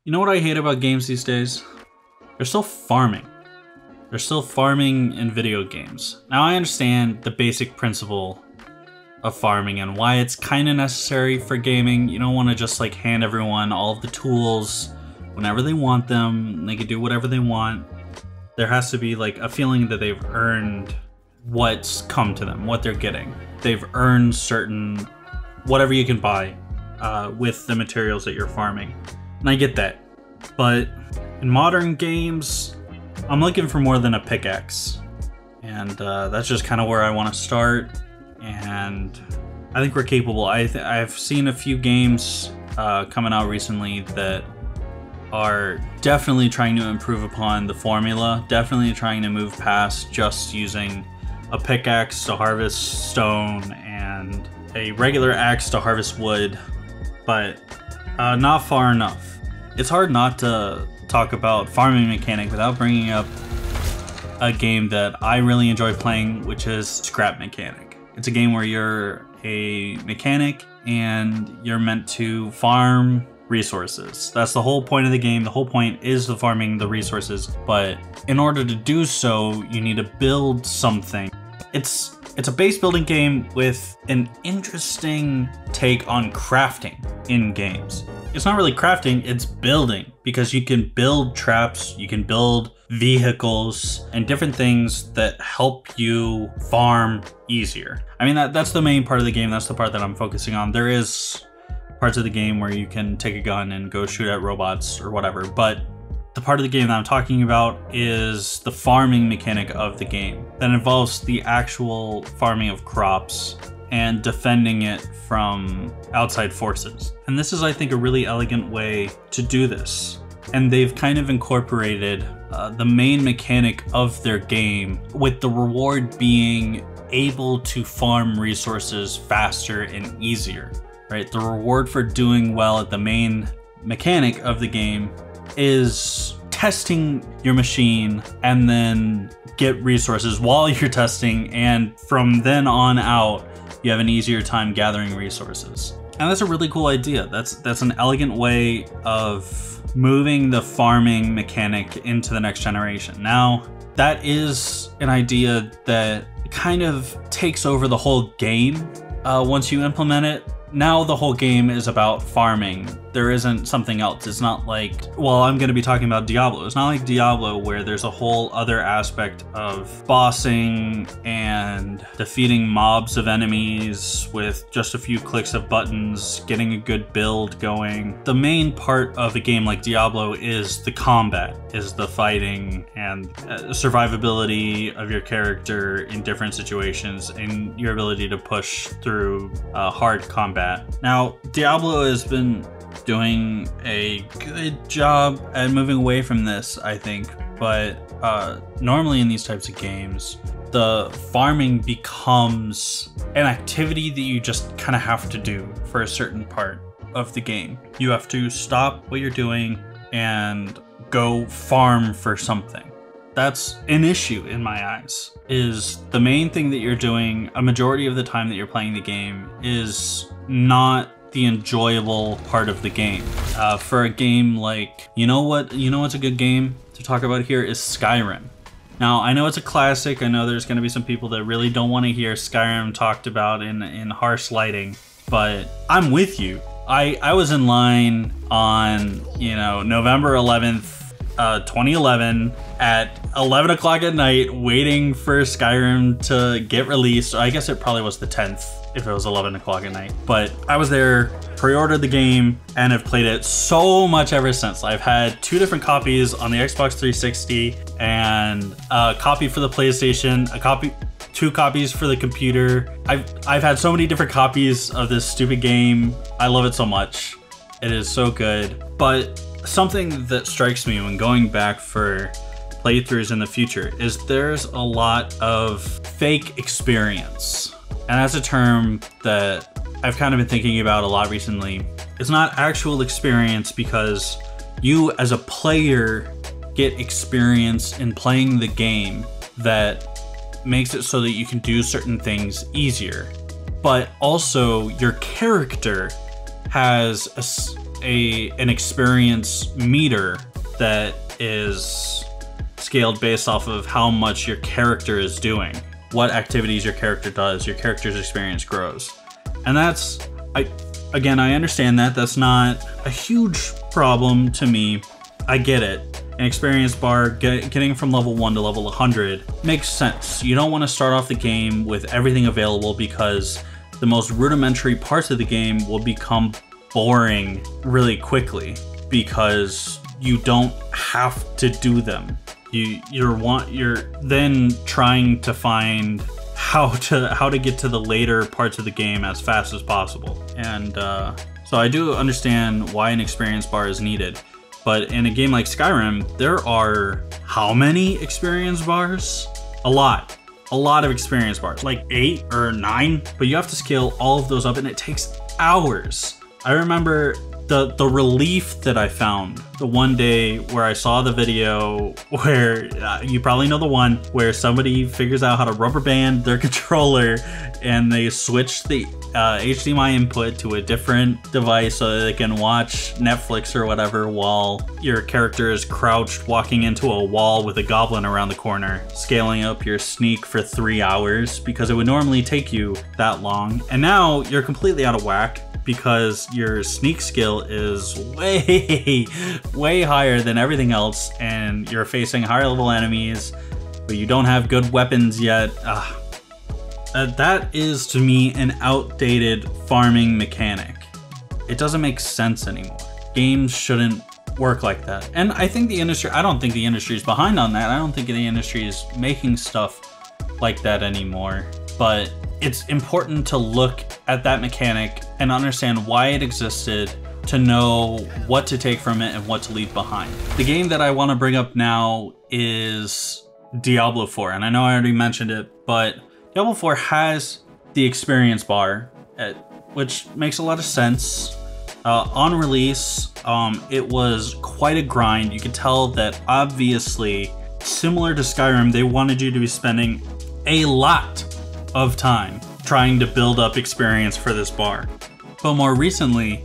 You know what I hate about games these days? They're still farming. They're still farming in video games. Now I understand the basic principle of farming and why it's kind of necessary for gaming. You don't want to just like hand everyone all of the tools whenever they want them. They can do whatever they want. There has to be like a feeling that they've earned what's come to them, what they're getting. They've earned certain, whatever you can buy with the materials that you're farming. And I get that. But in modern games, I'm looking for more than a pickaxe. And that's just kind of where I want to start. And I think we're capable. I've seen a few games coming out recently that are definitely trying to improve upon the formula, definitely trying to move past just using a pickaxe to harvest stone and a regular axe to harvest wood, but not far enough. It's hard not to talk about farming mechanic without bringing up a game that I really enjoy playing, which is Scrap Mechanic. It's a game where you're a mechanic and you're meant to farm resources. That's the whole point of the game. The whole point is the farming the resources, but in order to do so, you need to build something. It's a base building game with an interesting take on crafting in games. It's not really crafting, it's building, because you can build traps, you can build vehicles and different things that help you farm easier. I mean, that's the main part of the game. That's the part that I'm focusing on. There is parts of the game where you can take a gun and go shoot at robots or whatever, but the part of the game that I'm talking about is the farming mechanic of the game that involves the actual farming of crops and defending it from outside forces. And this is, I think, a really elegant way to do this. And they've kind of incorporated the main mechanic of their game, with the reward being able to farm resources faster and easier, right? The reward for doing well at the main mechanic of the game is testing your machine and then get resources while you're testing, and from then on out, you have an easier time gathering resources. And that's a really cool idea. That's an elegant way of moving the farming mechanic into the next generation. Now, that is an idea that kind of takes over the whole game once you implement it. Now the whole game is about farming. There isn't something else. It's not like, well, I'm going to be talking about Diablo. It's not like Diablo where there's a whole other aspect of bossing and defeating mobs of enemies with just a few clicks of buttons, getting a good build going. The main part of a game like Diablo is the combat, is the fighting and survivability of your character in different situations and your ability to push through hard combat. Now, Diablo has been doing a good job at moving away from this, I think, but normally in these types of games, the farming becomes an activity that you just kind of have to do for a certain part of the game. You have to stop what you're doing and go farm for something. That's an issue in my eyes, is the main thing that you're doing a majority of the time that you're playing the game is not the enjoyable part of the game. For a game like, you know what's a good game to talk about here is Skyrim. Now, I know it's a classic. I know there's gonna be some people that really don't want to hear Skyrim talked about in harsh lighting, but I'm with you. I was in line on, November 11th, 2011 at 11 o'clock at night waiting for Skyrim to get released. I guess it probably was the 10th if it was 11 o'clock at night, but I was there, pre-ordered the game, and have played it so much ever since. I've had 2 different copies on the Xbox 360 and a copy for the PlayStation, 2 copies for the computer. I've had so many different copies of this stupid game. I love it so much. It is so good. But something that strikes me when going back for playthroughs in the future is there's a lot of fake experience. And that's a term that I've kind of been thinking about a lot recently. It's not actual experience because you as a player get experience in playing the game that makes it so that you can do certain things easier. But also your character has an experience meter that is scaled based off of how much your character is doing, what activities your character does, your character's experience grows. And that's, again, I understand that. That's not a huge problem to me. I get it. An experience bar, getting from level 1 to level 100 makes sense. You don't want to start off the game with everything available because the most rudimentary parts of the game will become boring really quickly because you don't have to do them. You're then trying to find how to get to the later parts of the game as fast as possible. And so I do understand why an experience bar is needed. But in a game like Skyrim, there are how many experience bars? A lot of experience bars, like 8 or 9, but you have to scale all of those up and it takes hours. I remember the relief that I found the one day where I saw the video where you probably know the one where somebody figures out how to rubber band their controller and they switch the HDMI input to a different device so that they can watch Netflix or whatever while your character is crouched walking into a wall with a goblin around the corner, scaling up your sneak for 3 hours because it would normally take you that long. And now you're completely out of whack because your sneak skill is way higher than everything else, and you're facing higher level enemies, but you don't have good weapons yet. That is, to me, an outdated farming mechanic. It doesn't make sense anymore. Games shouldn't work like that. And I think the industry, I don't think the industry is behind on that. I don't think the industry is making stuff like that anymore. But it's important to look at that mechanic and understand why it existed, to know what to take from it and what to leave behind. The game that I want to bring up now is Diablo IV, and I know I already mentioned it, but Diablo IV has the experience bar, which makes a lot of sense. On release, it was quite a grind. You could tell that obviously, similar to Skyrim, they wanted you to be spending a lot of time trying to build up experience for this bar. But more recently,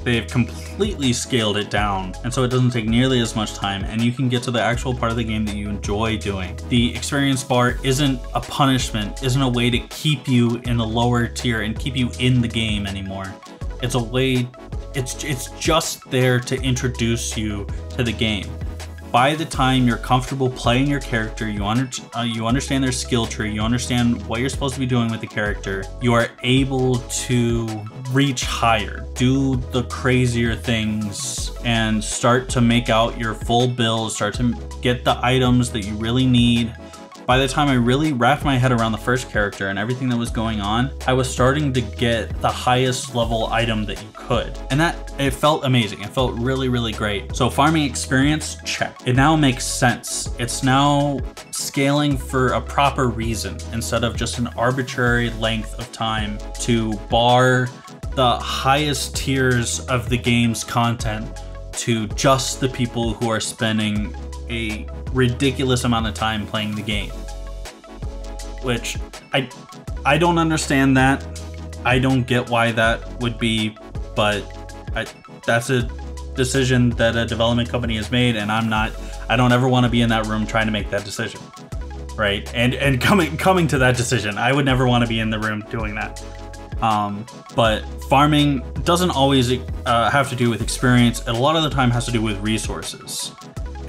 they've completely scaled it down, and so it doesn't take nearly as much time, and you can get to the actual part of the game that you enjoy doing. The experience bar isn't a punishment, isn't a way to keep you in the lower tier and keep you in the game anymore. It's a way, it's just there to introduce you to the game. By the time you're comfortable playing your character, you understand their skill tree, you understand what you're supposed to be doing with the character, you are able to reach higher, do the crazier things, and start to make out your full build, start to get the items that you really need. By the time I really wrapped my head around the first character and everything that was going on, I was starting to get the highest level item that you could. And it felt amazing. It felt really great. So farming experience, check. It now makes sense. It's now scaling for a proper reason instead of just an arbitrary length of time to bar the highest tiers of the game's content to just the people who are spending a ridiculous amount of time playing the game, which I don't understand that. I don't get why that would be, but that's a decision that a development company has made, and I don't ever want to be in that room trying to make that decision, right? And coming to that decision, I would never want to be in the room doing that. But farming doesn't always have to do with experience. It a lot of the time has to do with resources.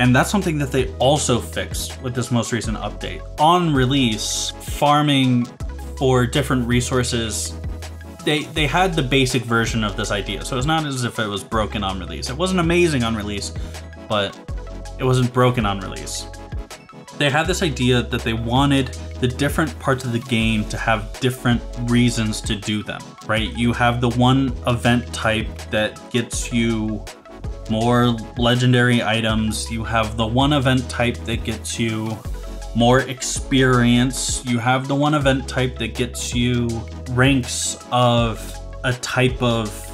And that's something that they also fixed with this most recent update. On release, farming for different resources, they had the basic version of this idea. So it's not as if it was broken on release. It wasn't amazing on release, but it wasn't broken on release. They had this idea that they wanted the different parts of the game to have different reasons to do them, right? You have the one event type that gets you more legendary items. You have the one event type that gets you more experience. You have the one event type that gets you ranks of a type of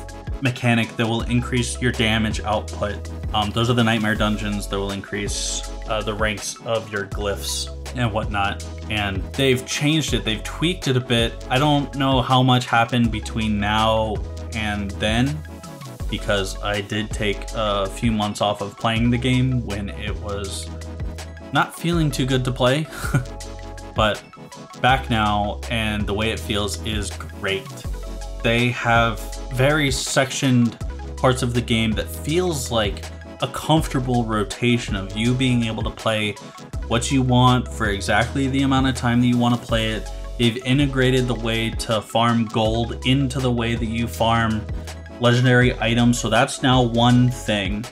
mechanic that will increase your damage output. Those are the nightmare dungeons that will increase the ranks of your glyphs and whatnot. And they've changed it, they've tweaked it a bit. I don't know how much happened between now and then, because I did take a few months off of playing the game when it was not feeling too good to play. But back now, and the way it feels is great. They have very sectioned parts of the game that feels like a comfortable rotation of you being able to play what you want for exactly the amount of time that you want to play it. They've integrated the way to farm gold into the way that you farm legendary items, so that's now one thing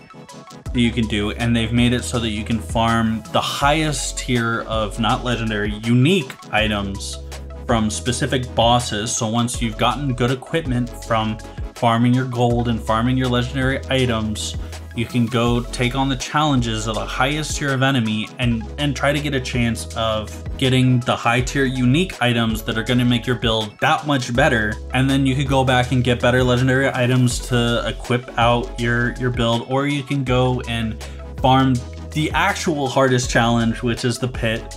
that you can do, and they've made it so that you can farm the highest tier of not legendary, unique items from specific bosses. So once you've gotten good equipment from farming your gold and farming your legendary items, you can go take on the challenges of the highest tier of enemy and try to get a chance of getting the high tier unique items that are going to make your build that much better. And then you could go back and get better legendary items to equip out your build, or you can go and farm the actual hardest challenge, which is the pit.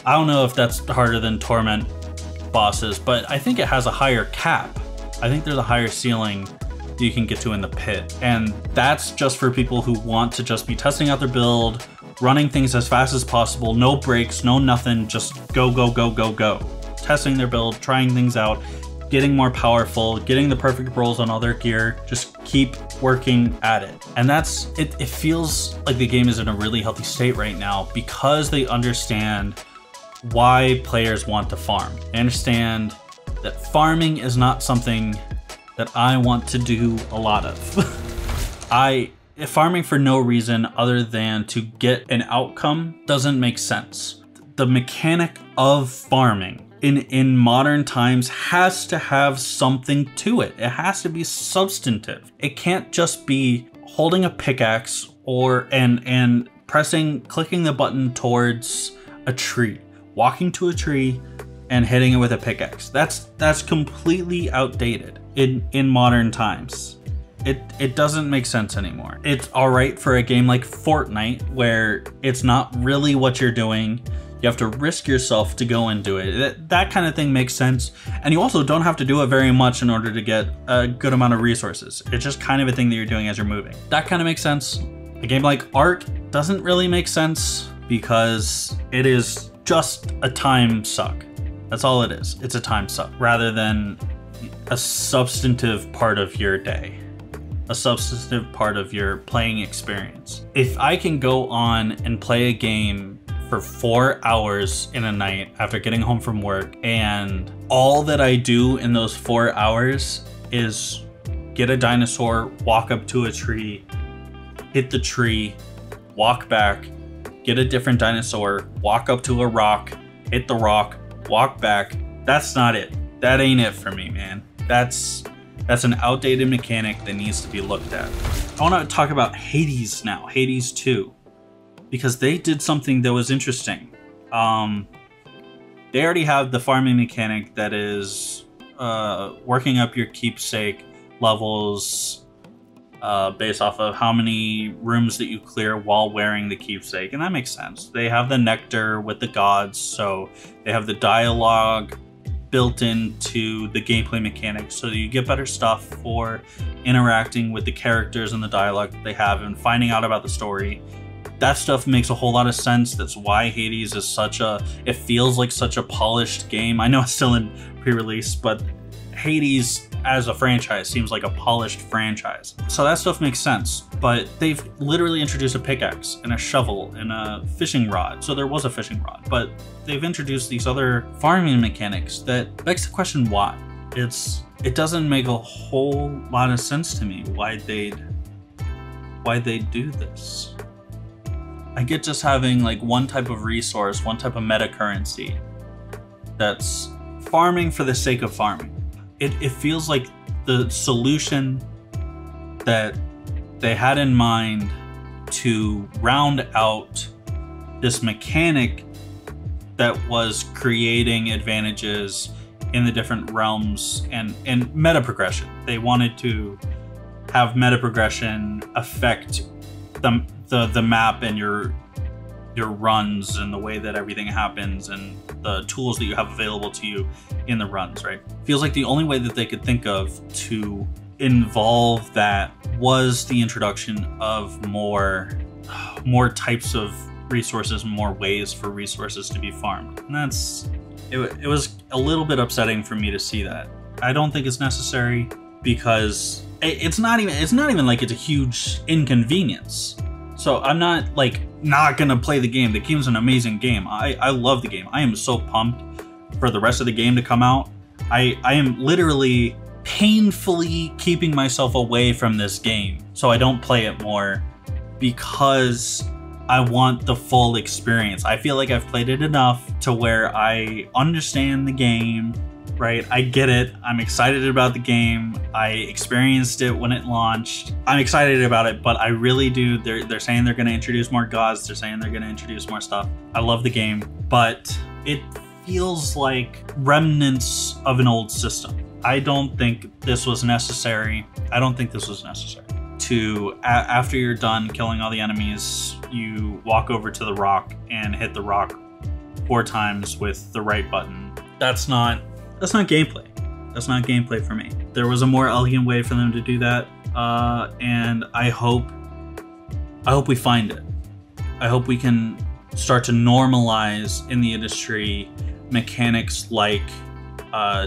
I don't know if that's harder than Torment bosses, but I think it has a higher cap. I think there's a higher ceiling you can get to in the pit, and that's just for people who want to just be testing out their build, running things as fast as possible, no breaks, no nothing, just go, go, go, go, go. Testing their build, trying things out, getting more powerful, getting the perfect rolls on all their gear, just keep working at it. And that's it. It feels like the game is in a really healthy state right now because they understand why players want to farm. They understand that farming is not something that I want to do a lot of. Farming for no reason other than to get an outcome doesn't make sense. The mechanic of farming in modern times has to have something to it. It has to be substantive. It can't just be holding a pickaxe and clicking the button towards a tree, walking to a tree and hitting it with a pickaxe. That's completely outdated in modern times. It doesn't make sense anymore. It's all right for a game like Fortnite where it's not really what you're doing. You have to risk yourself to go and do it. That kind of thing makes sense. And you also don't have to do it very much in order to get a good amount of resources. It's just kind of a thing that you're doing as you're moving. That kind of makes sense. A game like Ark doesn't really make sense because it is just a time suck. That's all it is. It's a time suck rather than a substantive part of your day, a substantive part of your playing experience. If I can go on and play a game for 4 hours in a night after getting home from work, and all that I do in those 4 hours is get a dinosaur, walk up to a tree, hit the tree, walk back, get a different dinosaur, walk up to a rock, hit the rock, walk back, that's not it. That ain't it for me, man. That's an outdated mechanic that needs to be looked at. I want to talk about Hades now, Hades 2, because they did something that was interesting. They already have the farming mechanic that is working up your keepsake levels based off of how many rooms that you clear while wearing the keepsake, and that makes sense. They have the nectar with the gods, so they have the dialogue built into the gameplay mechanics, so you get better stuff for interacting with the characters and the dialogue that they have and finding out about the story. That stuff makes a whole lot of sense. That's why Hades is it feels like such a polished game. I know it's still in pre-release, but Hades as a franchise seems like a polished franchise. So that stuff makes sense, but they've literally introduced a pickaxe and a shovel and a fishing rod. So there was a fishing rod, but they've introduced these other farming mechanics that begs the question why. It doesn't make a whole lot of sense to me why they'd do this. I get just having like one type of resource, one type of meta currency that's farming for the sake of farming. It feels like the solution that they had in mind to round out this mechanic that was creating advantages in the different realms and meta progression. They wanted to have meta progression affect the map and your runs and the way that everything happens and the tools that you have available to you in the runs, right? Feels like the only way that they could think of to involve that was the introduction of more types of resources, more ways for resources to be farmed. And it was a little bit upsetting for me to see that. I don't think it's necessary because it's not even like it's a huge inconvenience. So I'm not like not gonna play the game. The game's an amazing game. I love the game. I am so pumped for the rest of the game to come out. I am literally painfully keeping myself away from this game so I don't play it more because I want the full experience. I feel like I've played it enough to where I understand the game, right? I get it. I'm excited about the game. I experienced it when it launched. I'm excited about it, but I really do. They're saying they're going to introduce more gods. They're saying they're going to introduce more stuff. I love the game, but it feels like remnants of an old system. I don't think this was necessary. I don't think this was necessary. After you're done killing all the enemies, you walk over to the rock and hit the rock 4 times with the right button. That's not gameplay. That's not gameplay for me. There was a more elegant way for them to do that, and I hope we find it. I hope we can start to normalize in the industry mechanics like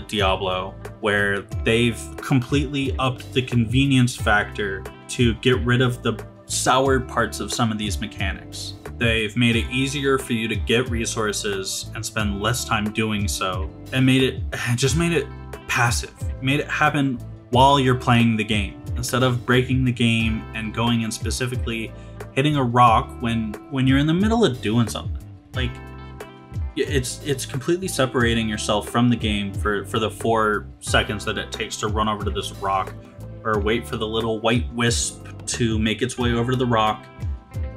Diablo, where they've completely upped the convenience factor to get rid of the sour parts of some of these mechanics. They've made it easier for you to get resources and spend less time doing so, and just made it passive. Made it happen while you're playing the game, instead of breaking the game and going and specifically hitting a rock when you're in the middle of doing something. Like, it's completely separating yourself from the game for the 4 seconds that it takes to run over to this rock, or wait for the little white wisp to make its way over to the rock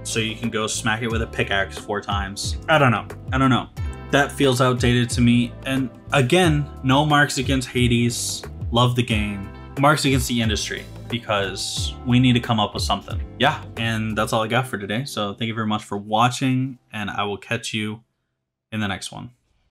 so you can go smack it with a pickaxe 4 times. I don't know. That feels outdated to me. And again, no marks against Hades. Love the game. Marks against the industry, because we need to come up with something. Yeah, and that's all I got for today. So thank you very much for watching, and I will catch you in the next one.